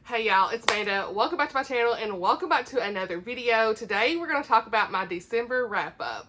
Hey y'all, it's Amanda. Welcome back to my channel and welcome back to another video. Today we're going to talk about my December wrap up.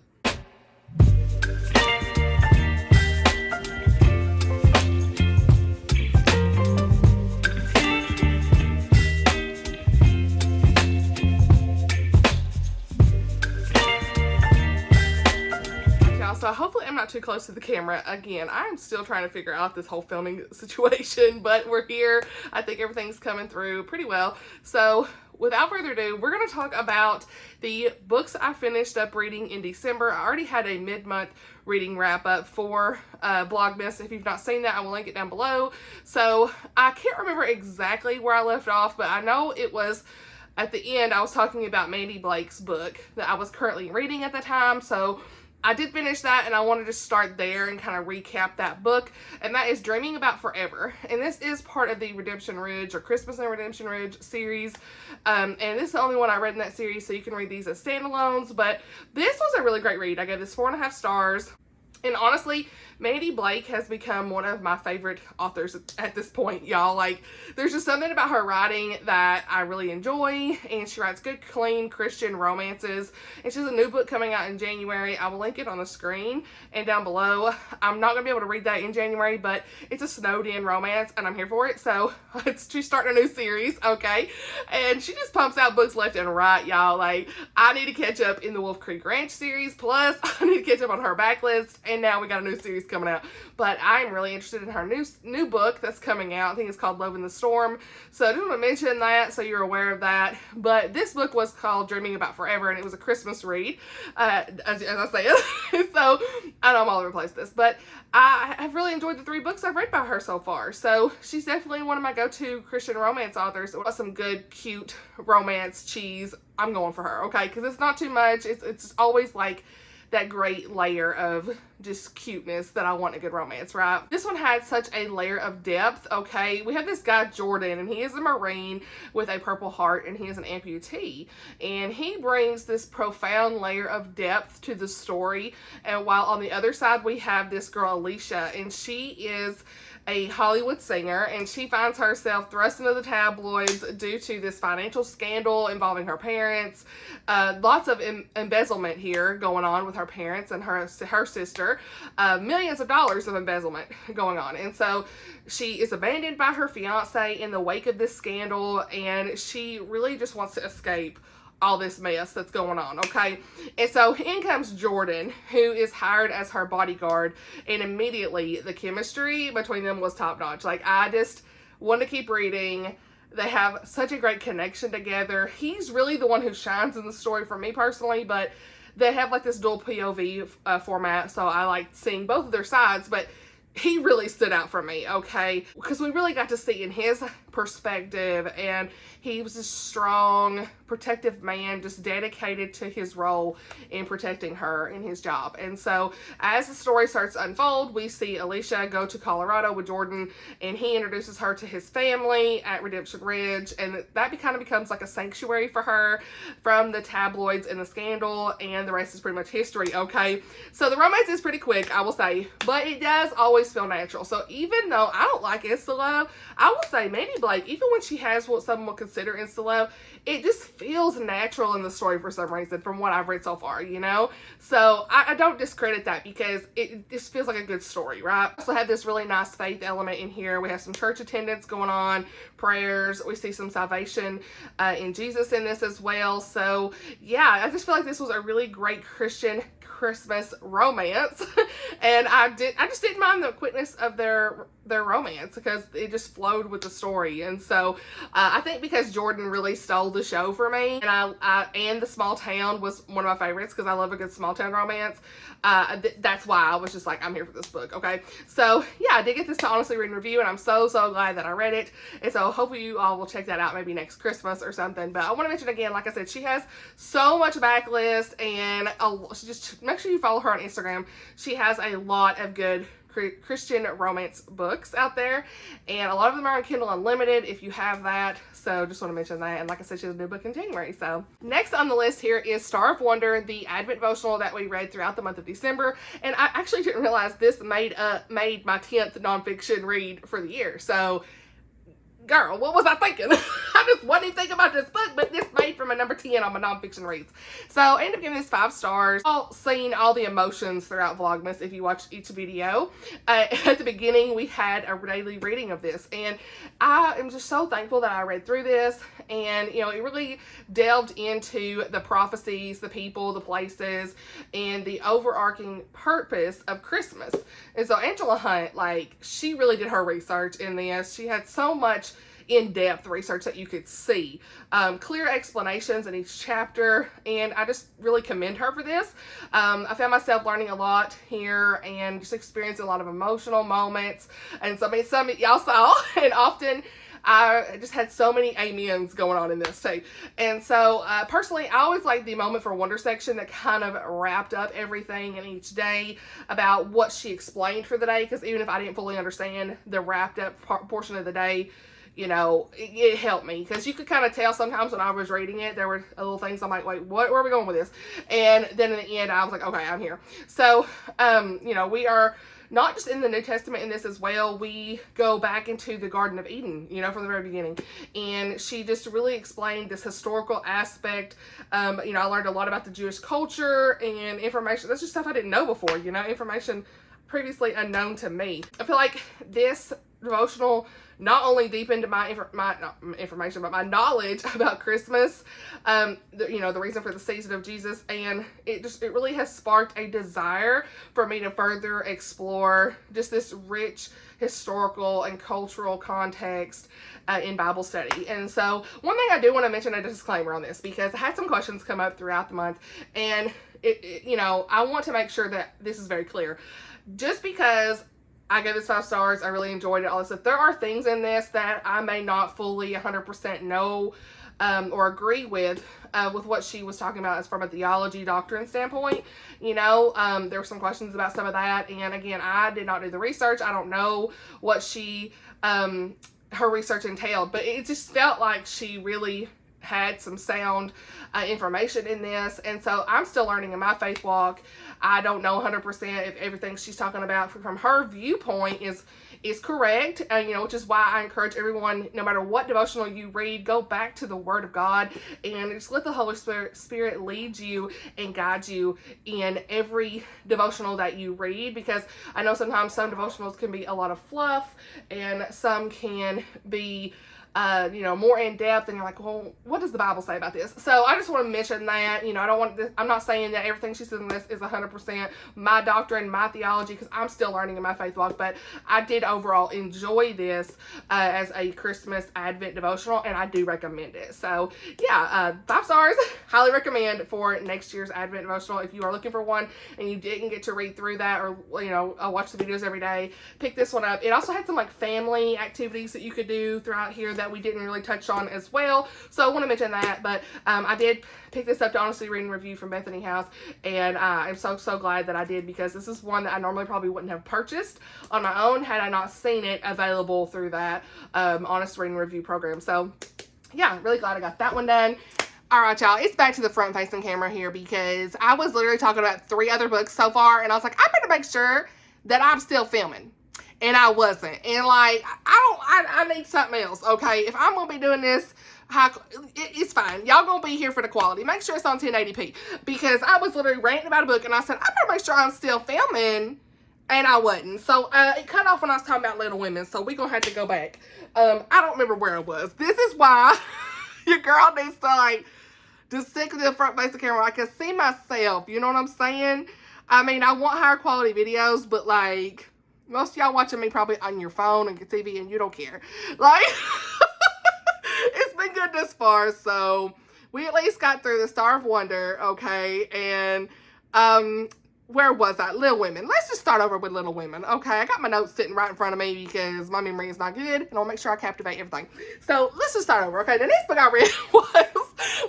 So hopefully I'm not too close to the camera. Again, I'm still trying to figure out this whole filming situation, but we're here. I think everything's coming through pretty well. So without further ado, we're going to talk about the books I finished up reading in December. I already had a mid-month reading wrap-up for Vlogmas. If you've not seen that, I will link it down below. So I can't remember exactly where I left off, but I know it was at the end I was talking about Mandy Blake's book that I was currently reading at the time. So I did finish that and I wanted to start there and kind of recap that book, and that is Dreaming About Forever. And this is part of the Redemption Ridge or Christmas and Redemption Ridge series. And this is the only one I read in that series, so you can read these as standalones. But this was a really great read. I gave this 4.5 stars. And honestly, Mandy Blake has become one of my favorite authors at this point, y'all. Like, there's just something about her writing that I really enjoy, and she writes good, clean Christian romances. And she has a new book coming out in January. I will link it on the screen and down below. I'm not going to be able to read that in January, but it's a snowed-in romance, and I'm here for it. So, she's starting a new series, okay? And she just pumps out books left and right, y'all. Like, I need to catch up in the Wolf Creek Ranch series, plus I need to catch up on her backlist. And now we got a new series coming out. But I'm really interested in her new book that's coming out. I think it's called Love in the Storm. So I just want to mention that so you're aware of that. But this book was called Dreaming About Forever, and it was a Christmas read, as I said. So I know I'm all over the place with this, but I have really enjoyed the 3 books I've read by her so far. So she's definitely one of my go-to Christian romance authors. Some good, cute romance cheese. I'm going for her, okay? Because it's not too much. It's always like that great layer of just cuteness that I want in a good romance, right? This one had such a layer of depth, okay? We have this guy, Jordan, and he is a Marine with a Purple Heart, and he is an amputee. And he brings this profound layer of depth to the story. And while on the other side, we have this girl, Alicia, and she is a Hollywood singer, and she finds herself thrust into the tabloids due to this financial scandal involving her parents. Lots of embezzlement here going on with her parents and her sister. Millions of dollars of embezzlement going on. And so she is abandoned by her fiance in the wake of this scandal, and she really just wants to escape all this mess that's going on, okay? And so in comes Jordan, who is hired as her bodyguard, and immediately the chemistry between them was top-notch. Like, I just wanted to keep reading. They have such a great connection together. He's really the one who shines in the story for me personally, but they have like this dual POV format, so I like seeing both of their sides, but he really stood out for me, okay? Because we really got to see in his perspective, and he was a strong, protective man, just dedicated to his role in protecting her in his job. And so as the story starts to unfold, we see Alicia go to Colorado with Jordan, and he introduces her to his family at Redemption Ridge, and that kind of becomes like a sanctuary for her from the tabloids and the scandal, and the rest is pretty much history, okay? So the romance is pretty quick, I will say, but it does always feel natural. So even though I don't like insta-love, I will say Mandy Blake, even when she has what some would consider insta-love, it just feels natural in the story for some reason from what I've read so far, you know? So I don't discredit that because it just feels like a good story, right? I also have this really nice faith element in here. We have some church attendance going on, prayers. We see some salvation in Jesus in this as well. So yeah, I just feel like this was a really great Christian Christmas romance. And I just didn't mind the quickness of their romance because it just flowed with the story. And so I think because Jordan really stole the show for me, and and the small town was one of my favorites because I love a good small town romance. That's why I was just like, I'm here for this book, okay? So yeah, I did get this to honestly read and review, and I'm so glad that I read it. And so hopefully you all will check that out maybe next Christmas or something. But I want to mention again, like I said, she has so much backlist, and she just make sure you follow her on Instagram. She has a lot of good Christian romance books out there, and a lot of them are on Kindle Unlimited if you have that. So just want to mention that. And like I said, she has a new book in January. So next on the list here is Star of Wonder, the Advent devotional that we read throughout the month of December. And I actually didn't realize this made my 10th nonfiction read for the year. So girl, what was I thinking? I just wasn't even thinking about this book, but this made from a number 10 on my nonfiction reads. So I ended up giving this 5 stars. I've seen all the emotions throughout Vlogmas if you watch each video. At the beginning, we had a daily reading of this, and I am just so thankful that I read through this, and it really delved into the prophecies, the people, the places, and the overarching purpose of Christmas. And so Angela Hunt, like, she really did her research in this. She had so much in-depth research that you could see, clear explanations in each chapter, and I just really commend her for this. I found myself learning a lot here and just experiencing a lot of emotional moments, and some y'all saw, and often I just had so many amens going on in this too. And so personally, I always like the Moment for Wonder section that kind of wrapped up everything in each day about what she explained for the day, because even if I didn't fully understand the wrapped up portion of the day, it helped me, because you could kind of tell sometimes when I was reading it, there were little things I'm like, wait, where are we going with this? And then in the end, I was like, okay, I'm here. So, we are not just in the New Testament in this as well. We go back into the Garden of Eden, from the very beginning. And she just really explained this historical aspect. I learned a lot about the Jewish culture and information. That's just stuff I didn't know before, information previously unknown to me. I feel like this devotional not only deepened my information, but my knowledge about Christmas, the reason for the season of Jesus, and it really has sparked a desire for me to further explore just this rich historical and cultural context in Bible study. And so one thing I do want to mention, a disclaimer on this, because I had some questions come up throughout the month, and I want to make sure that this is very clear. Just because I gave this 5 stars, I really enjoyed it, all this stuff, there are things in this that I may not fully 100% know or agree with what she was talking about as from a theology doctrine standpoint. There were some questions about some of that, and again, I did not do the research. I don't know what her research entailed, but it just felt like she really had some sound information in this, and so I'm still learning in my faith walk. I don't know 100% if everything she's talking about from her viewpoint is correct, which is why I encourage everyone, no matter what devotional you read, go back to the Word of God and just let the Holy Spirit lead you and guide you in every devotional that you read, because I know sometimes some devotionals can be a lot of fluff and some can be more in depth, and you're like, well, what does the Bible say about this? So I just want to mention that, I'm not saying that everything she says in this is 100% my doctrine, my theology, because I'm still learning in my faith walk, but I did overall enjoy this as a Christmas Advent devotional, and I do recommend it. So yeah, 5 stars, highly recommend for next year's Advent devotional. If you are looking for one and you didn't get to read through that, or watch the videos every day, pick this one up. It also had some like family activities that you could do throughout here that we didn't really touch on as well, so I want to mention that. But I did pick this up to honestly read and review from Bethany House, and I'm so glad that I did, because this is one that I normally probably wouldn't have purchased on my own had I not seen it available through that honest reading review program. So yeah, really glad I got that one done. Alright, y'all, it's back to the front facing camera here, because I was literally talking about 3 other books so far, and I was like, I better make sure that I'm still filming. And I wasn't. And like, I need something else, okay? If I'm going to be doing this, it's fine. Y'all going to be here for the quality. Make sure it's on 1080p. Because I was literally ranting about a book, and I said, I better make sure I'm still filming. And I wasn't. So, it cut off when I was talking about Little Women. So, we're going to have to go back. I don't remember where I was. This is why your girl needs to, like, just stick to the front face of the camera. I can see myself. You know what I'm saying? I mean, I want higher quality videos, but, like, most of y'all watching me probably on your phone and your TV, and you don't care. Like, it's been good this far, so we at least got through the Star of Wonder, okay? And, where was I? Little Women. Let's just start over with Little Women, okay? I got my notes sitting right in front of me because my memory is not good, and I'll make sure I captivate everything. So, let's just start over, okay? The next book I read was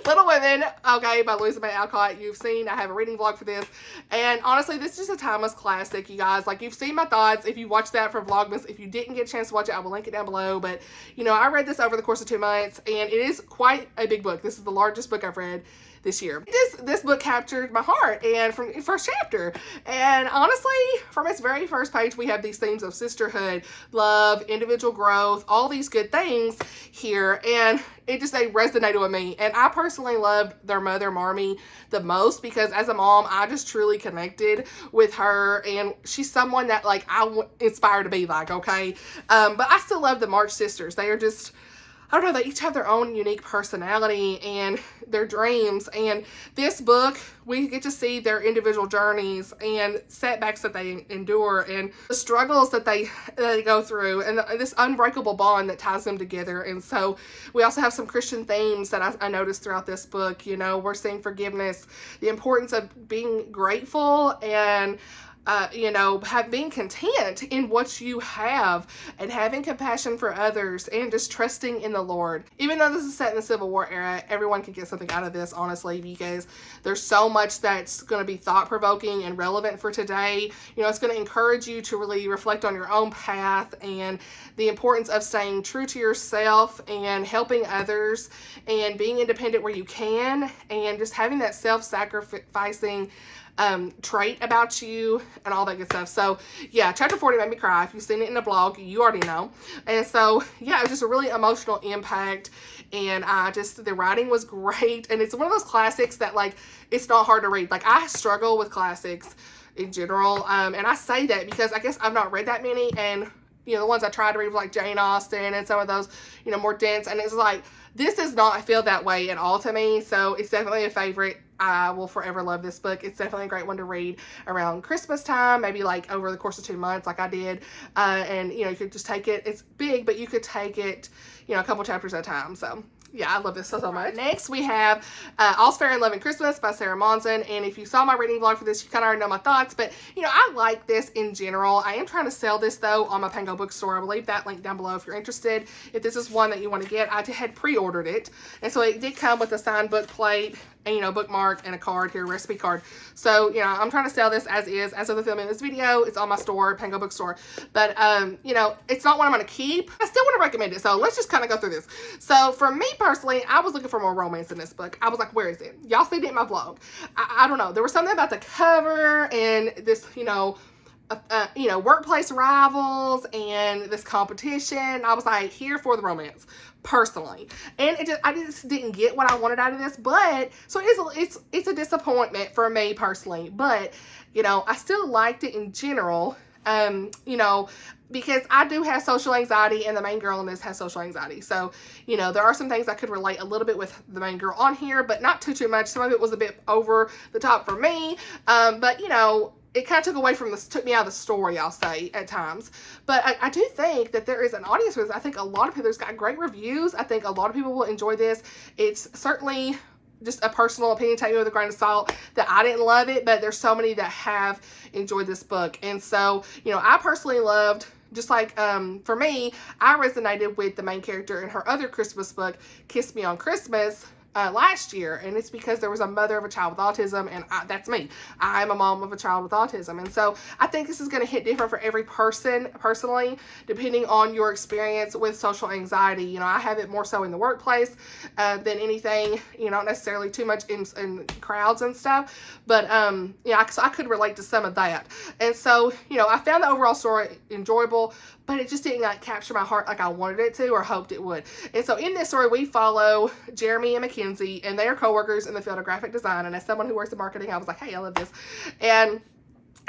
Little Women, okay, by Louisa May Alcott. You've seen, I have a reading vlog for this, and honestly, this is just a timeless classic, you guys. Like, you've seen my thoughts if you watched that for Vlogmas. If you didn't get a chance to watch it, I will link it down below, but, I read this over the course of 2 months, and it is quite a big book. This is the largest book I've read this year. This book captured my heart, and from the first chapter. And honestly, from its very first page, we have these themes of sisterhood, love, individual growth, all these good things here. And it just, they resonated with me. And I personally loved their mother, Marmee, the most, because as a mom, I just truly connected with her. And she's someone that, like, I inspire to be like, okay? But I still love the March sisters. They are just, I don't know, they each have their own unique personality and their dreams. And this book, we get to see their individual journeys and setbacks that they endure and the struggles that they go through and this unbreakable bond that ties them together. And so we also have some Christian themes that I noticed throughout this book. You know, we're seeing forgiveness, the importance of being grateful and you know, being content in what you have and having compassion for others and just trusting in the Lord. Even though this is set in the Civil War era, everyone can get something out of this, honestly, because there's so much that's going to be thought-provoking and relevant for today. You know, it's going to encourage you to really reflect on your own path and the importance of staying true to yourself and helping others and being independent where you can and just having that self-sacrificing trait about you and all that good stuff. So yeah, chapter 40 made me cry. If you've seen it in the blog, you already know. And so yeah, it was just a really emotional impact, and the writing was great, and it's one of those classics that, like, it's not hard to read. Like, I struggle with classics in general, and I say that because I guess I've not read that many, and you know, the ones I tried to read were like Jane Austen and some of those, you know, more dense, and it's like, this does not feel that way at all to me. So it's definitely a favorite. I will forever love this book. It's definitely a great one to read around Christmas time, maybe like over the course of 2 months like I did. And, you know, you could just take it. It's big, but you could take it, you know, a couple chapters at a time. So yeah, I love this so much. Next, we have All's Fair in Love and Christmas by Sarah Monson. And if you saw my reading vlog for this, you kind of already know my thoughts. But, you know, I like this in general. I am trying to sell this, though, on my Pango bookstore. I will leave that link down below if you're interested. If this is one that you want to get, I had pre-ordered it. And so it did come with a signed book plate and, you know, bookmark and a card here, recipe card. So, you know, I'm trying to sell this as is. As of the filming of this video, it's on my store, Pango bookstore. But, you know, it's not one I'm going to keep. I still want to recommend it. So let's just kind of go through this. So for me personally, I was looking for more romance in this book. I was like, where is it? Y'all seen it in my vlog. I don't know. There was something about the cover and this, you know, workplace rivals and this competition. I was like, here for the romance, personally. And I just didn't get what I wanted out of this. But so it's a disappointment for me personally. But, you know, I still liked it in general. You know, because I do have social anxiety, and the main girl in this has social anxiety. So, you know, there are some things I could relate a little bit with the main girl on here, but not too much. Some of it was a bit over the top for me. But, you know, it kind of took me out of the story, I'll say, at times. But I do think that there is an audience for this. I think a lot of people, there's got great reviews. I think a lot of people will enjoy this. It's certainly just a personal opinion, take it with a grain of salt, that I didn't love it, but there's so many that have enjoyed this book. And so, you know, I personally loved, just like, for me, I resonated with the main character in her other Christmas book, Kiss Me on Christmas, last year, and it's because there was a mother of a child with autism, and that's me. I'm a mom of a child with autism, and so I think this is going to hit different for every person, personally, depending on your experience with social anxiety. You know, I have it more so in the workplace than anything, you know, not necessarily too much in crowds and stuff, but, yeah, so I could relate to some of that. And so, you know, I found the overall story enjoyable, but it just didn't, like, capture my heart like I wanted it to or hoped it would. And so in this story, we follow Jeremy and Mackenzie, and they are co-workers in the field of graphic design. And as someone who works in marketing, I was like, hey, I love this. And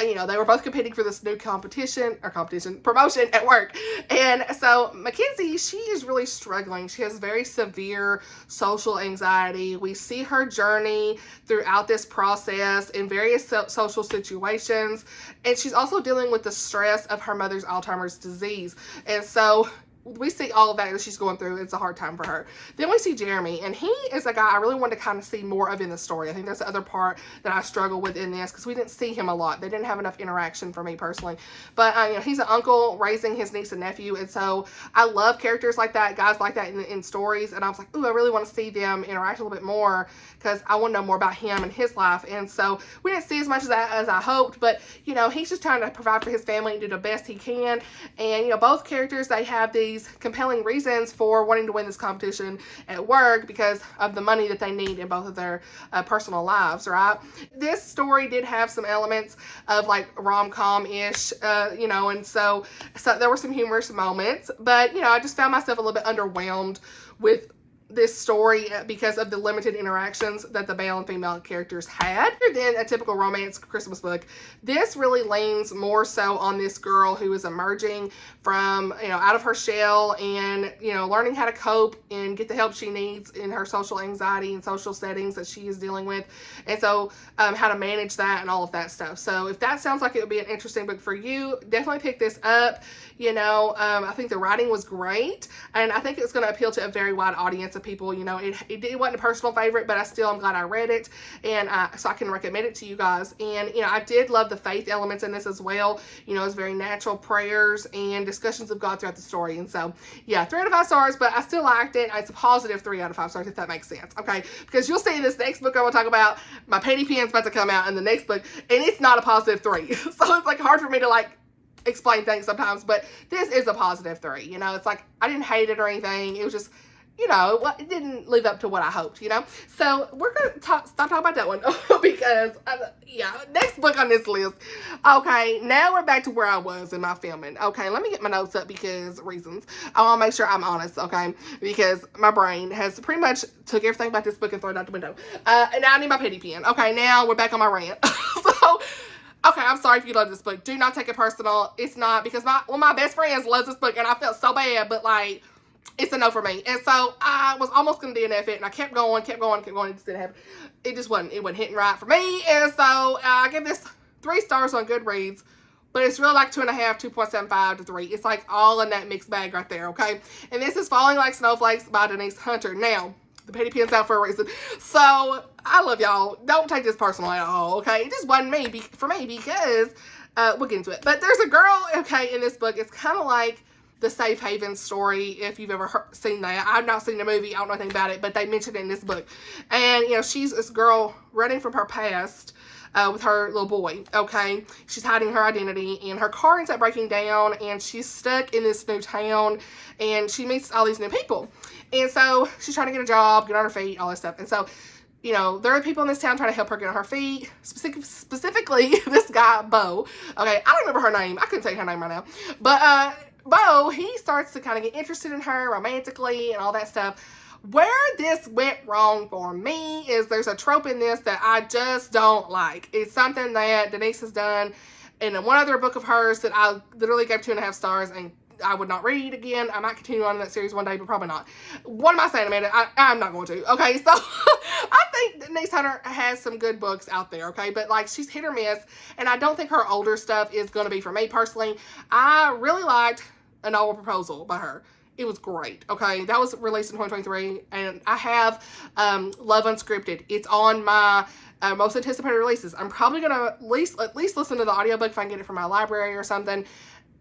you know, they were both competing for this new promotion at work. And so Mackenzie, she is really struggling. She has very severe social anxiety. We see her journey throughout this process in various social situations. And she's also dealing with the stress of her mother's Alzheimer's disease. And so we see all of that that she's going through. It's a hard time for her. Then we see Jeremy, and he is a guy I really wanted to kind of see more of in the story. I think that's the other part that I struggle with in this, because we didn't see him a lot. They didn't have enough interaction for me personally. But, you know, he's an uncle raising his niece and nephew, and so I love characters like that, guys like that in stories, and I was like, ooh, I really want to see them interact a little bit more, because I want to know more about him and his life. And so we didn't see as much of that as I hoped, but, you know, he's just trying to provide for his family and do the best he can. And, you know, both characters, they have these these compelling reasons for wanting to win this competition at work because of the money that they need in both of their personal lives, right? This story did have some elements of like rom-com-ish, you know, and so there were some humorous moments, but, you know, I just found myself a little bit underwhelmed with this story because of the limited interactions that the male and female characters had. Than a typical romance Christmas book, this really leans more so on this girl who is emerging from, you know, out of her shell and, you know, learning how to cope and get the help she needs in her social anxiety and social settings that she is dealing with, and so how to manage that and all of that stuff. So if that sounds like it would be an interesting book for you, definitely pick this up. You know, I think the writing was great, and I think it's going to appeal to a very wide audience of people. You know, it wasn't a personal favorite, but I'm glad I read it, and so I can recommend it to you guys. And, you know, I did love the faith elements in this as well. You know, it's very natural prayers and discussions of God throughout the story. And so, yeah, 3 out of 5 stars, but I still liked it. It's a positive 3 out of 5 stars, if that makes sense. Okay, because you'll see in this next book I want to talk about, my Petty Pen's about to come out in the next book, and it's not a positive 3. So it's like hard for me to like explain things sometimes, but this is a positive 3. You know, it's like I didn't hate it or anything. It was just, you know, it didn't live up to what I hoped, you know. So we're gonna stop talking about that one because yeah, next book on this list. Okay, now we're back to where I was in my filming. Okay, let me get my notes up because reasons. I want to make sure I'm honest, okay, because my brain has pretty much took everything about this book and thrown it out the window. And now I need my Petty Pen. Okay, now we're back on my rant. So okay, I'm sorry if you love this book. Do not take it personal. It's not, because one of my best friends loves this book, and I felt so bad, but, like, it's a no for me. And so I was almost going to DNF it, and I kept going. It just didn't happen. It wasn't hitting right for me. And so I give this 3 stars on Goodreads, but it's really like 2.5, 2.75 to 3. It's like all in that mixed bag right there, okay? And this is Falling Like Snowflakes by Denise Hunter. Now, the Petty Pen's out for a reason. So, I love y'all. Don't take this personal at all, okay? It just wasn't for me because, we'll get into it. But there's a girl, okay, in this book. It's kind of like the Safe Haven story, if you've ever seen that. I've not seen the movie. I don't know anything about it, but they mentioned it in this book. And, you know, she's this girl running from her past with her little boy, okay? She's hiding her identity, and her car ends up breaking down, and she's stuck in this new town, and she meets all these new people. And so she's trying to get a job, get on her feet, all this stuff. And so, you know, there are people in this town trying to help her get on her feet. Specifically, this guy, Bo. Okay, I don't remember her name. I couldn't tell you her name right now. But Bo, he starts to kind of get interested in her romantically and all that stuff. Where this went wrong for me is there's a trope in this that I just don't like. It's something that Denise has done in one other book of hers that I literally gave 2.5 stars and I would not read again. I might continue on in that series one day, but probably not. What am I saying, Amanda? I'm not going to. Okay, so I think Denise Hunter has some good books out there, okay? But, like, she's hit or miss, and I don't think her older stuff is going to be for me personally. I really liked A Novel Proposal by her. It was great, okay? That was released in 2023, and I have Love Unscripted. It's on my most anticipated releases. I'm probably going to at least listen to the audiobook if I can get it from my library or something.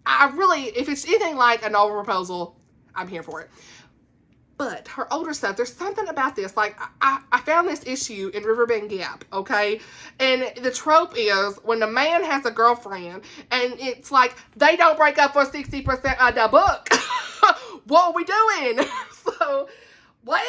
If it's anything like A Novel Proposal, I'm here for it. But her older stuff, there's something about this. Like, I found this issue in Riverbend Gap, okay? And the trope is when the man has a girlfriend, and it's like, they don't break up for 60% of the book. What are we doing? So, what?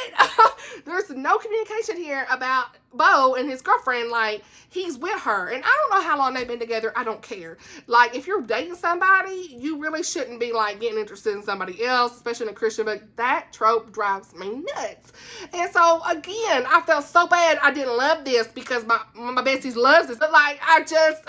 There's no communication here about Bo and his girlfriend. Like, he's with her. And I don't know how long they've been together. I don't care. Like, if you're dating somebody, you really shouldn't be, like, getting interested in somebody else, especially in a Christian book. That trope drives me nuts. And so, again, I felt so bad I didn't love this because my besties loves this. But, like, I just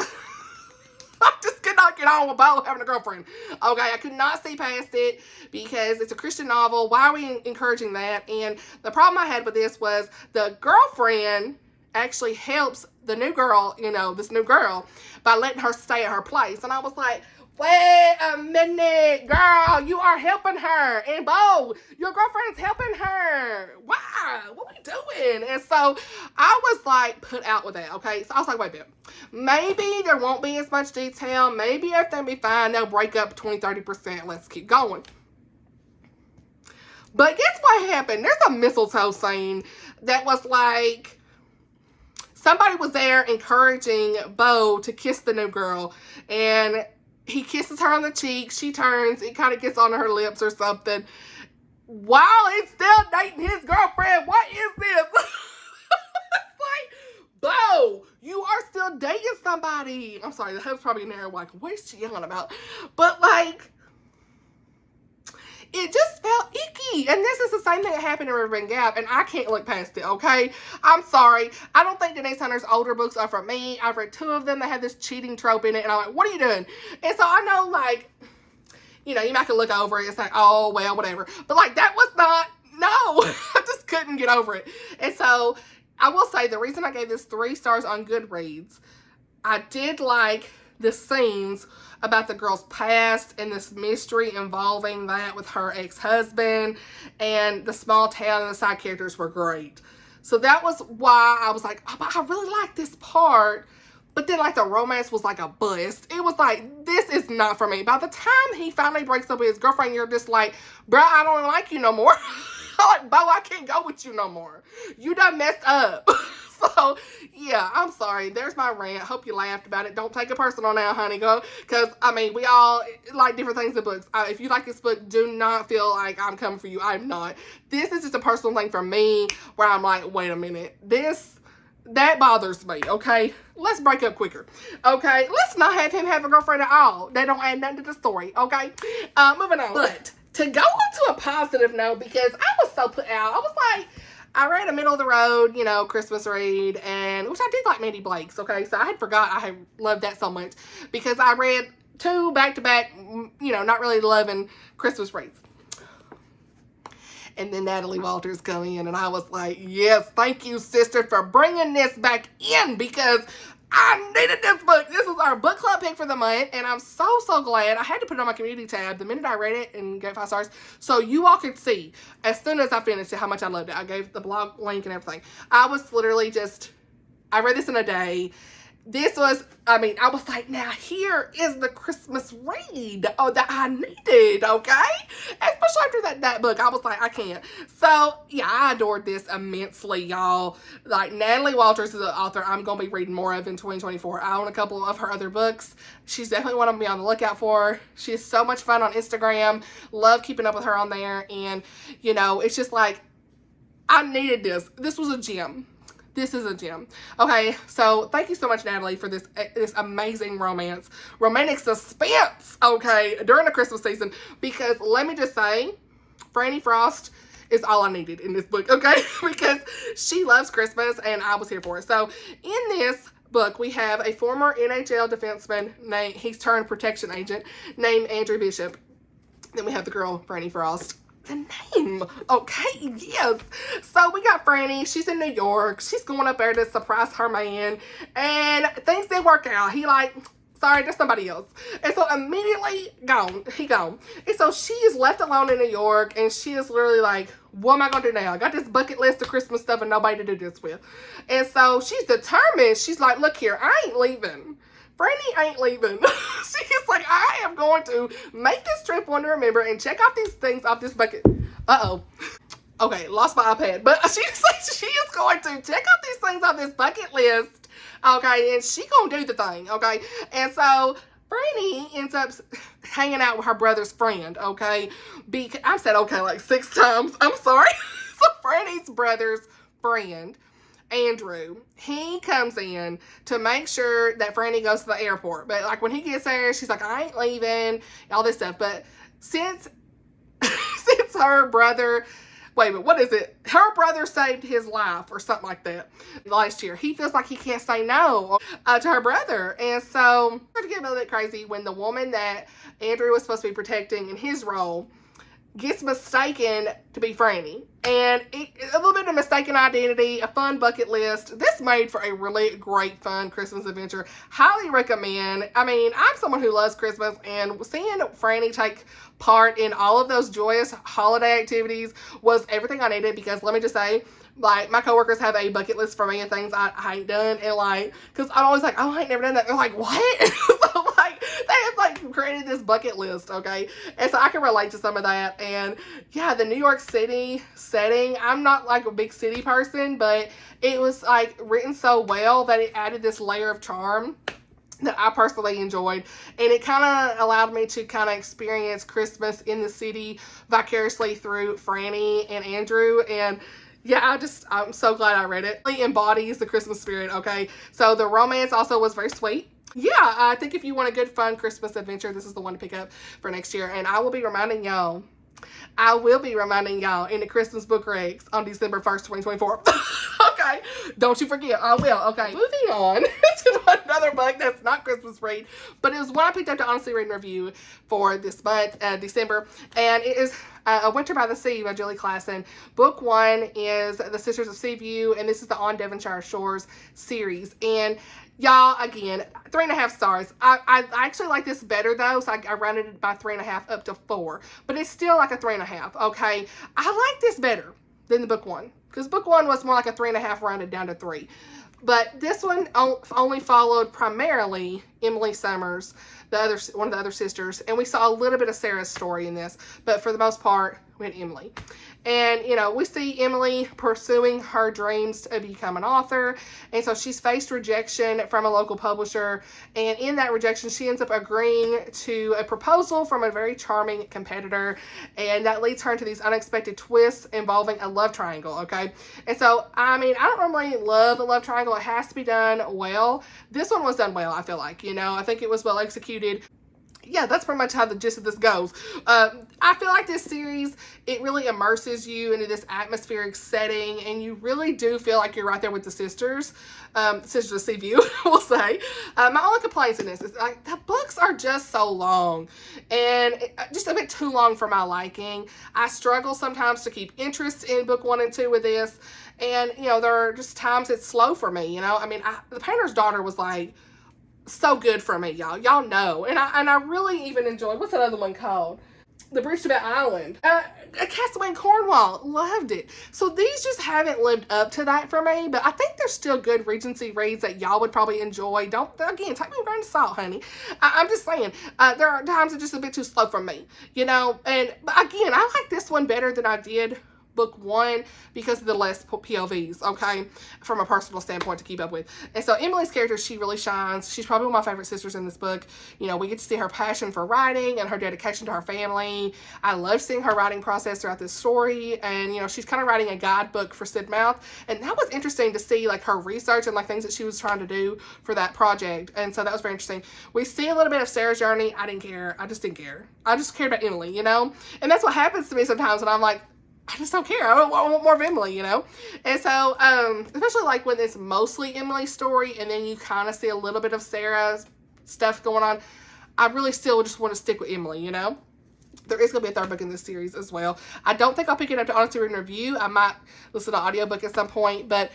could not get on with Bo having a girlfriend. Okay, I could not see past it because it's a Christian novel. Why are we encouraging that? And the problem I had with this was the girlfriend actually helps the new girl, you know, this new girl, by letting her stay at her place. And I was like, wait a minute, girl, you are helping her. And Bo, your girlfriend's helping her. Why? What are we doing? And so I was like put out with that, okay? So I was like, wait a minute. Maybe there won't be as much detail. Maybe everything will be fine. They'll break up 20-30%. Let's keep going. But guess what happened? There's a mistletoe scene that was like, somebody was there encouraging Bo to kiss the new girl. And he kisses her on the cheek. She turns. It kind of gets on her lips or something. While he's still dating his girlfriend, what is this? It's like, Bo, you are still dating somebody. I'm sorry, the hub's probably in there like, what is she yelling about? But like, it just felt icky. And this is the same thing that happened in Riverbend Gap, and I can't look past it, okay? I'm sorry. I don't think Denise Hunter's older books are for me. I've read 2 of them that have this cheating trope in it, and I'm like, what are you doing? And so I know, like, you know, you might can look over it. It's like, oh, well, whatever. But, like, that was not, no. I just couldn't get over it. And so I will say the reason I gave this 3 stars on Goodreads, I did like the scenes about the girl's past and this mystery involving that with her ex-husband, and the small town and the side characters were great. So that was why I was like, oh, but I really like this part. But then, like, the romance was like a bust. It was like, this is not for me. By the time he finally breaks up with his girlfriend, you're just like, bruh, I don't like you no more. I'm like, Bo, I can't go with you no more. You done messed up. So, yeah, I'm sorry. There's my rant. Hope you laughed about it. Don't take it personal now, honey. Go, because, I mean, we all like different things in books. If you like this book, do not feel like I'm coming for you. I'm not. This is just a personal thing for me where I'm like, wait a minute. That bothers me, okay? Let's break up quicker, okay? Let's not have him have a girlfriend at all. They don't add nothing to the story, okay? Moving on. But to go on to a positive note, because I was so put out, I was like, I read a middle of the road, you know, Christmas read, and which I did like Mandy Blake's, okay? So I had forgot I had loved that so much because I read 2 back-to-back, you know, not really loving Christmas reads. And then Natalie Walters come in, and I was like, yes, thank you, sister, for bringing this back in, because I needed this book. This is our book club pick for the month, and I'm so, so glad. I had to put it on my community tab the minute I read it and gave 5 stars, so you all could see, as soon as I finished it, how much I loved it. I gave the blog link and everything. I was literally just, I read this in a day. This was, I mean, I was like, now here is the Christmas read that I needed, okay? Especially after that book, I was like, I can't. So, yeah, I adored this immensely, y'all. Like, Natalie Walters is the author I'm going to be reading more of in 2024. I own a couple of her other books. She's definitely one I'm going to be on the lookout for. She is so much fun on Instagram. Love keeping up with her on there. And, you know, it's just like, I needed this. This was a gem. This is a gem. Okay, so thank you so much, Natalie, for this amazing romantic suspense, okay, during the Christmas season, because let me just say, Franny Frost is all I needed in this book, okay, because she loves Christmas, and I was here for it. So, in this book, we have a former NHL defenseman he's turned protection agent, named Andrew Bishop. Then we have the girl, Franny Frost. The name, okay, yes. So we got Franny. She's in New York. She's going up there to surprise her man, and things didn't work out. He like, sorry, there's somebody else. And so immediately gone. He gone. And so she is left alone in New York, and she is literally like, what am I gonna do now? I got this bucket list of Christmas stuff and nobody to do this with. And so she's determined. She's like, look here, I ain't leaving. Franny ain't leaving. She's like, I am going to make this trip one to remember and check out these things off this bucket. Uh-oh. Okay, lost my iPad. But she's like, she is going to check out these things off this bucket list. Okay, and she gonna do the thing. Okay, and so Franny ends up hanging out with her brother's friend. Okay, I've said okay like 6 times. I'm sorry. So Franny's brother's friend, Andrew, he comes in to make sure that Franny goes to the airport. But like when he gets there, she's like, I ain't leaving, all this stuff. But since her brother, wait a minute, what is it? Her brother saved his life or something like that last year. He feels like he can't say no to her brother. And so it get a little bit crazy when the woman that Andrew was supposed to be protecting in his role gets mistaken to be Franny. And a little bit of mistaken identity, a fun bucket list. This made for a really great, fun Christmas adventure. Highly recommend. I mean, I'm someone who loves Christmas, and seeing Franny take part in all of those joyous holiday activities was everything I needed, because let me just say, like, my coworkers have a bucket list for me of things I ain't done, and like, because I'm always like, oh, I ain't never done that. They're like, what? So like, they have like created this bucket list, okay? And so I can relate to some of that. And yeah, the New York City setting, I'm not like a big city person, but it was like written so well that it added this layer of charm. that I personally enjoyed, and it kind of allowed me to kind of experience Christmas in the city vicariously through Franny and Andrew. And yeah, I'm so glad I read it. It embodies the Christmas spirit, okay? So the romance also was very sweet. Yeah, I think if you want a good, fun Christmas adventure, this is the one to pick up for next year. And I will be reminding y'all in the Christmas Book Regs on December 1st, 2024. Okay, don't you forget, I will. Okay, moving on to another book that's not Christmas read, but it was one I picked up to honestly read and review for this month, December, and it is A Winter by the Sea by Julie Klassen. Book 1 is The Sisters of Seaview, and this is the On Devonshire Shores series. And y'all, again, 3.5 stars. I actually like this better though, so I rounded it by 3.5 up to 4, but it's still like a 3.5. Okay, I like this better than the book 1, because book 1 was more like a 3.5 rounded down to 3. But this one only followed primarily Emily Summers, one of the other sisters, and we saw a little bit of Sarah's story in this, but for the most part, we had Emily. And, you know, we see Emily pursuing her dreams to become an author, and so she's faced rejection from a local publisher, and in that rejection, she ends up agreeing to a proposal from a very charming competitor, and that leads her into these unexpected twists involving a love triangle, okay? And so, I mean, I don't normally love a love triangle. It has to be done well. This one was done well, I feel like, you know? I think it was well executed. Yeah, that's pretty much how the gist of this goes. I feel like this series, it really immerses you into this atmospheric setting, and you really do feel like you're right there with the sisters. Sisters of Seaview, we'll say. My only complaints in this is like the books are just so long, and just a bit too long for my liking. I struggle sometimes to keep interest in book 1 and 2 with this, and you know, there are just times it's slow for me, you know? I mean, The Painter's Daughter was like so good for me, y'all. Y'all know. And I really even enjoyed, what's that other one called? The Bridge to Bat Island. Castaway in Cornwall. Loved it. So these just haven't lived up to that for me, but I think they're still good Regency reads that y'all would probably enjoy. Again, take me a grain of salt, honey. I'm just saying, there are times it's just a bit too slow for me, you know? And again, I like this one better than I did book 1 because of the less POVs, okay, from a personal standpoint to keep up with. And so Emily's character, she really shines. She's probably one of my favorite sisters in this book. You know, we get to see her passion for writing and her dedication to her family. I love seeing her writing process throughout this story, and you know, she's kind of writing a guidebook for Sidmouth, and that was interesting to see like her research and like things that she was trying to do for that project, and so that was very interesting. We see a little bit of Sarah's journey. I didn't care. I just didn't care. I just cared about Emily, you know, and that's what happens to me sometimes when I'm like, I just don't care. I want more of Emily, you know? And so, especially like when it's mostly Emily's story and then you kind of see a little bit of Sarah's stuff going on, I really still just want to stick with Emily, you know? There is going to be a 3rd book in this series as well. I don't think I'll pick it up to honestly read and review. I might listen to an audiobook at some point, but,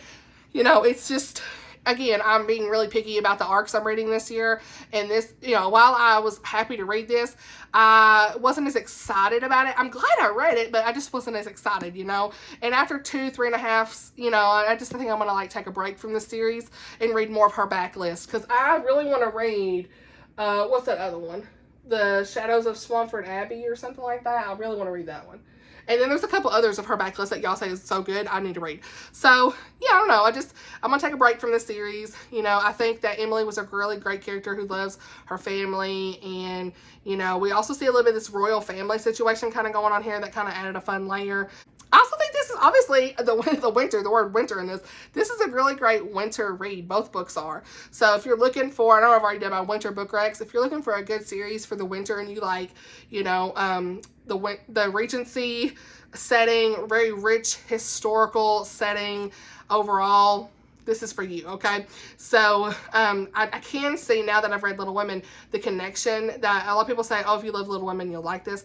you know, it's just, again, I'm being really picky about the arcs I'm reading this year, and this, you know, while I was happy to read this, I wasn't as excited about it. I'm glad I read it, but I just wasn't as excited, you know, and after 2-3.5, you know, I just think I'm going to like take a break from this series and read more of her backlist, because I really want to read, what's that other one? The Shadows of Swampford Abbey or something like that. I really want to read that one. And then there's a couple others of her backlist that y'all say is so good, I need to read. So, yeah, I don't know. I'm going to take a break from this series. You know, I think that Emily was a really great character who loves her family. And, you know, we also see a little bit of this royal family situation kind of going on here that kind of added a fun layer. I also think this is obviously the word winter in this. This is a really great winter read. Both books are. So if you're looking for, I know I've already done my winter book recs. If you're looking for a good series for the winter and you like, you know, the Regency setting, very rich historical setting overall, this is for you, okay? So I can see now that I've read Little Women, the connection that a lot of people say, oh, if you love Little Women, you'll like this.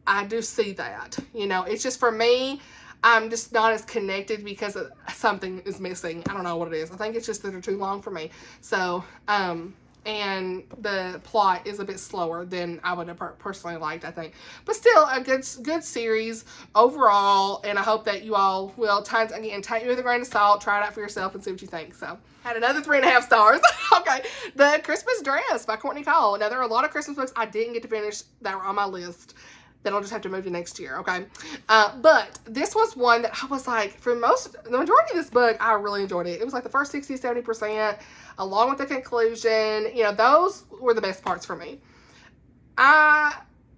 I do see that, you know, it's just for me, I'm just not as connected because something is missing. I don't know what it is. I think it's just that they're too long for me. So, and the plot is a bit slower than I would have personally liked, I think. But still, a good series overall, and I hope that you all will, again, take it with a grain of salt, try it out for yourself, and see what you think. So, had another 3.5 stars. Okay, The Christmas Dress by Courtney Cole. Now, there are a lot of Christmas books I didn't get to finish that were on my list. then I'll just have to move to next year, okay? But this was one that I was like, the majority of this book, I really enjoyed it. It was like the first 60, 70%, along with the conclusion. You know, those were the best parts for me.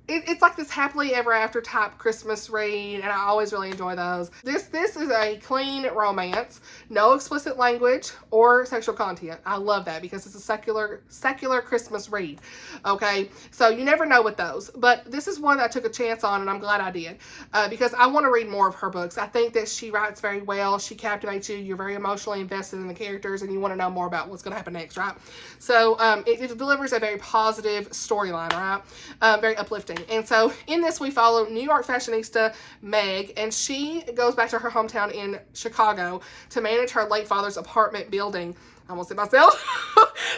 It's like this happily ever after type Christmas read, and I always really enjoy those. This is a clean romance, no explicit language or sexual content. I love that because it's a secular Christmas read. Okay, so you never know with those, but this is one that I took a chance on, and I'm glad I did because I want to read more of her books. I think that she writes very well. She captivates you. You're very emotionally invested in the characters, and you want to know more about what's going to happen next, right? So it delivers a very positive storyline, right? Very uplifting. And so in this, we follow New York fashionista Meg, and she goes back to her hometown in Chicago to manage her late father's apartment building. I almost said myself.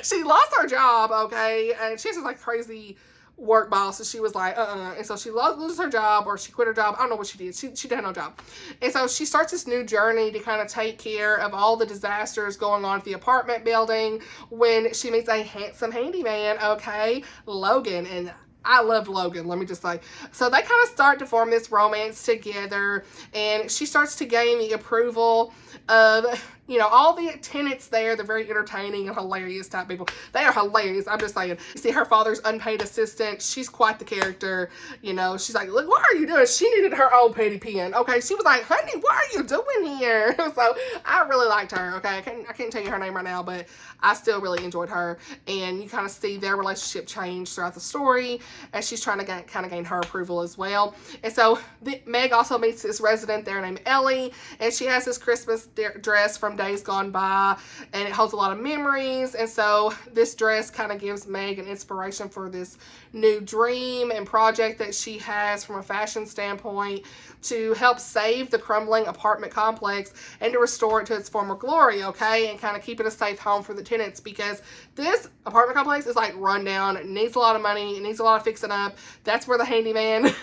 She lost her job, okay, and she's just like crazy work boss, so she was like, and so she loses her job, or she quit her job. I don't know what she did. She had no job. And so she starts this new journey to kind of take care of all the disasters going on at the apartment building when she meets a handsome handyman, okay, Logan. And I loved Logan, let me just say. So they kind of start to form this romance together, and she starts to gain the approval of, you know, all the tenants there. They're very entertaining and hilarious type people. They are hilarious, I'm just saying. You see her father's unpaid assistant. She's quite the character. You know, she's like, look, what are you doing? She needed her own petty pen. Okay, she was like, honey, what are you doing here? So I really liked her. Okay, I can't tell you her name right now, but I still really enjoyed her. And you kind of see their relationship change throughout the story as she's trying to gain her approval as well. And so Meg also meets this resident there named Ellie, and she has this Christmas dress from days gone by, and it holds a lot of memories. And so this dress kind of gives Meg an inspiration for this new dream and project that she has from a fashion standpoint to help save the crumbling apartment complex and to restore it to its former glory, okay, and kind of keep it a safe home for the tenants, because this apartment complex is like run down. It needs a lot of money. It needs a lot of fixing up. That's where the handyman,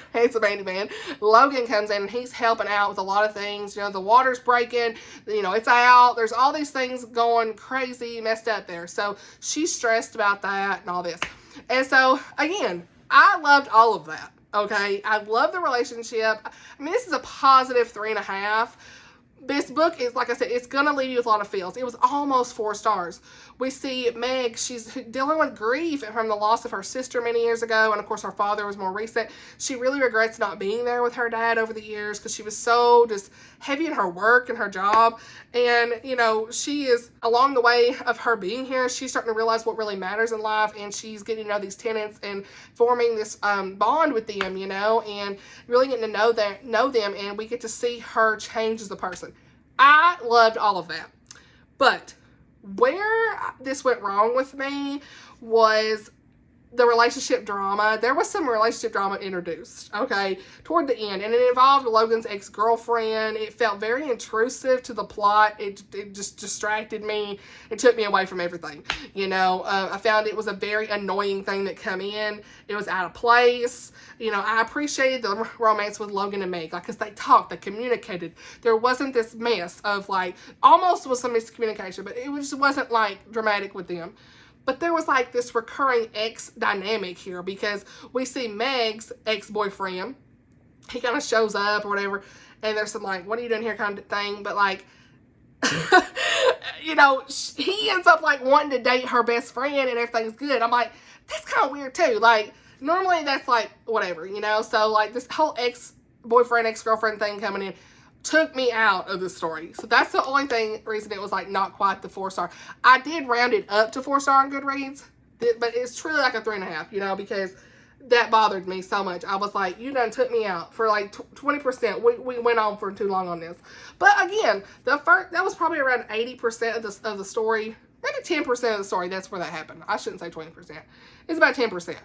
Logan comes in, and he's helping out with a lot of things. You know, the water's breaking, you know, it's out. There's all these things going crazy, messed up there. So she's stressed about that and all this. And so, again, I loved all of that, okay? I love the relationship. I mean, this is a positive 3.5. This book is, like I said, it's going to leave you with a lot of feels. It was almost 4 stars. We see Meg, she's dealing with grief from the loss of her sister many years ago, and of course her father was more recent. She really regrets not being there with her dad over the years because she was so just heavy in her work and her job. And, you know, she is, along the way of her being here, she's starting to realize what really matters in life, and she's getting to know these tenants and forming this bond with them, you know, and really getting to know them, and we get to see her change as a person. I loved all of that. But where this went wrong with me was the relationship drama. There was some relationship drama introduced, okay, toward the end, and it involved Logan's ex-girlfriend. It felt very intrusive to the plot. It just distracted me. It took me away from everything, you know. I found it was a very annoying thing that come in. It was out of place. You know, I appreciated the romance with Logan and Meg, like, because they talked, they communicated. There wasn't this mess of, like, almost was some miscommunication, but it just wasn't, like, dramatic with them. But there was like this recurring ex dynamic here, because we see Meg's ex-boyfriend. He kind of shows up or whatever, and there's some like, what are you doing here kind of thing. But like, you know, he ends up like wanting to date her best friend and everything's good. I'm like, that's kind of weird too. Like, normally that's like, whatever, you know. So like this whole ex-boyfriend, ex-girlfriend thing coming in took me out of the story. So that's the only reason it was like not quite the 4-star. I did round it up to 4-star on Goodreads, but it's truly like a 3.5, you know, because that bothered me so much. I was like, you done took me out for like 20%. We went on for too long on this. But again, that was probably around 80% of the story, maybe 10% of the story. That's where that happened. I shouldn't say 20%. It's about 10%.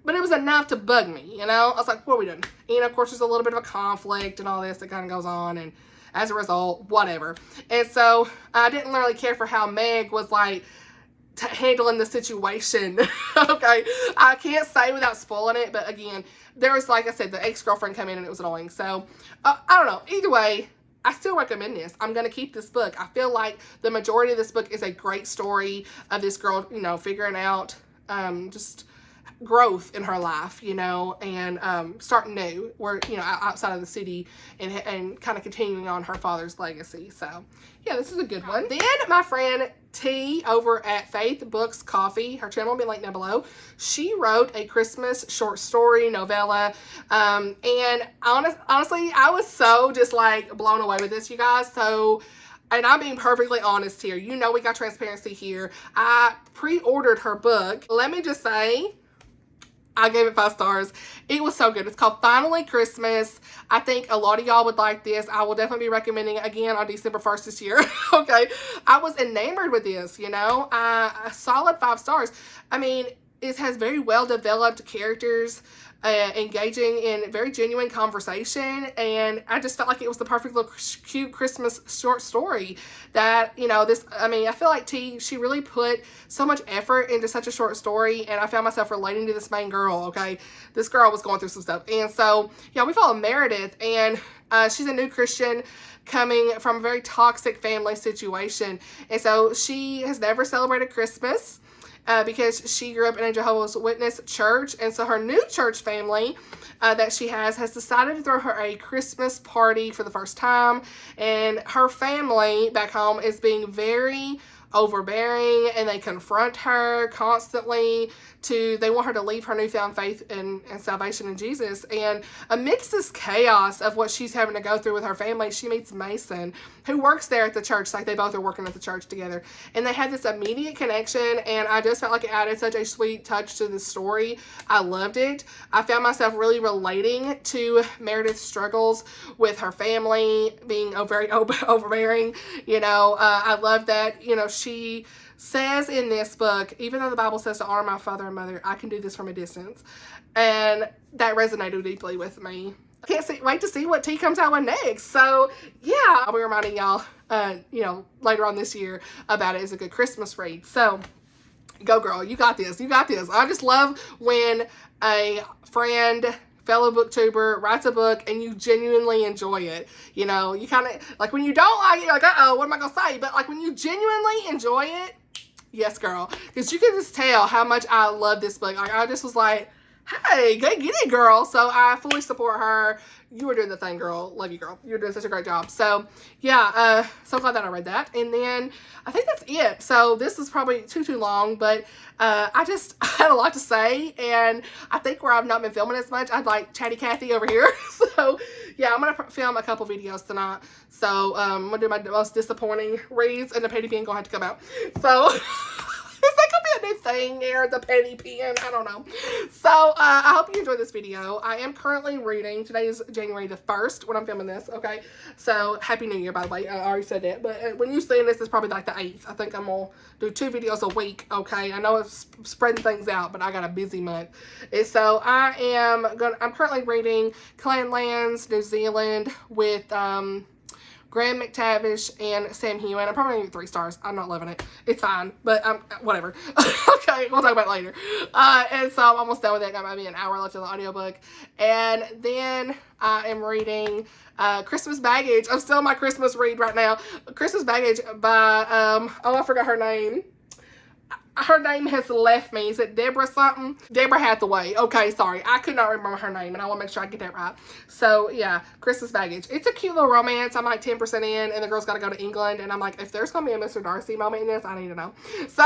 But it was enough to bug me, you know? I was like, what are we doing? And of course, there's a little bit of a conflict and all this that kind of goes on. And as a result, whatever. And so I didn't really care for how Meg was like handling the situation. Okay. I can't say without spoiling it. But again, there was, like I said, the ex-girlfriend come in and it was annoying. So I don't know. Either way, I still recommend this. I'm going to keep this book. I feel like the majority of this book is a great story of this girl, you know, figuring out just growth in her life, you know, and starting new, where, you know, outside of the city, and kind of continuing on her father's legacy. So yeah, this is a good one. Then my friend T over at Faith Books Coffee, her channel will be linked down below, she wrote a Christmas short story novella, and honestly, I was so just like blown away with this, you guys. So, and I'm being perfectly honest here, you know, we got transparency here. I pre-ordered her book. Let me just say, I gave it 5 stars. It was so good. It's called Finally Christmas. I think a lot of y'all would like this. I will definitely be recommending it again on December 1st this year. Okay. I was enamored with this, you know. A solid 5 stars. I mean, it has very well developed characters, engaging in very genuine conversation, and I just felt like it was the perfect little cute Christmas short story that, you know, this, I mean, I feel like she really put so much effort into such a short story, and I found myself relating to this main girl, okay? This girl was going through some stuff, and so, yeah, we follow Meredith, and she's a new Christian coming from a very toxic family situation, and so she has never celebrated Christmas, because she grew up in a Jehovah's Witness church, and so her new church family that she has decided to throw her a Christmas party for the first time, and her family back home is being very overbearing, and they confront her constantly they want her to leave her newfound faith and salvation in Jesus. And amidst this chaos of what she's having to go through with her family, she meets Mason, who works there at the church. Like, they both are working at the church together, and they had this immediate connection, and I just felt like it added such a sweet touch to the story. I loved it. I found myself really relating to Meredith's struggles with her family being very overbearing. You know, I love that, you know, she says in this book, even though the Bible says to honor my father and mother, I can do this from a distance. And that resonated deeply with me. I can't wait to see what T comes out with next. So yeah, I'll be reminding y'all, you know, later on this year about it as a good Christmas read. So go girl, you got this, you got this. I just love when a friend, fellow booktuber writes a book and you genuinely enjoy it. You know, you kind of, like, when you don't like it, you're like, uh-oh, what am I going to say? But like, when you genuinely enjoy it, yes, girl. Because you can just tell how much I love this book. Like, I just was like, hey, get it, girl. So I fully support her. You were doing the thing, girl. Love you, girl. You're doing such a great job. So yeah, so glad that I read that. And then I think that's it. So this is probably too long, but I just had a lot to say, and I think where I've not been filming as much, I'd like Chatty Cathy over here. So yeah, I'm gonna film a couple videos tonight. So I'm gonna do my most disappointing reads, and the petty pen gonna have to come out. So is that gonna be a new thing here, the petty pen? I don't know. So I hope you enjoyed this video. I am currently reading. Today is January the 1st when I'm filming this, okay? So Happy New Year, by the way. I already said that. But when you're seeing this, it's probably like the 8th. I think I'm gonna do 2 videos a week, okay? I know it's spreading things out, but I got a busy month. And so I'm currently reading Clanlands, New Zealand with Graham McTavish and Sam Heughan. I'm probably going to give it 3 stars. I'm not loving it. It's fine, but whatever. Okay, we'll talk about it later. And so I'm almost done with it. Got maybe an hour left in the audiobook. And then I am reading Christmas Baggage. I'm still in my Christmas read right now. Christmas Baggage by, oh, I forgot her name. Her name has left me. Is it Deborah something? Deborah Hathaway. Okay, sorry. I could not remember her name, and I want to make sure I get that right. So, yeah, Christmas Baggage. It's a cute little romance. I'm like 10% in, and the girl's got to go to England, and I'm like, if there's going to be a Mr. Darcy moment in this, I need to know. So,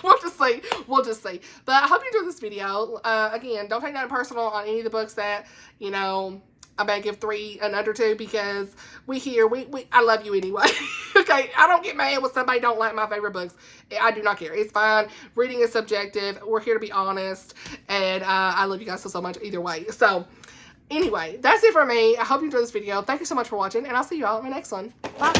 we'll just see. We'll just see. But I hope you enjoyed this video. Again, don't take that personal on any of the books that, you know, I may give 3 and under 2, because I love you anyway. Okay, I don't get mad when somebody don't like my favorite books. I do not care. It's fine. Reading is subjective. We're here to be honest, and I love you guys so much either way. So anyway, that's it for me. I hope you enjoyed this video. Thank you so much for watching, and I'll see you all in my next one. Bye.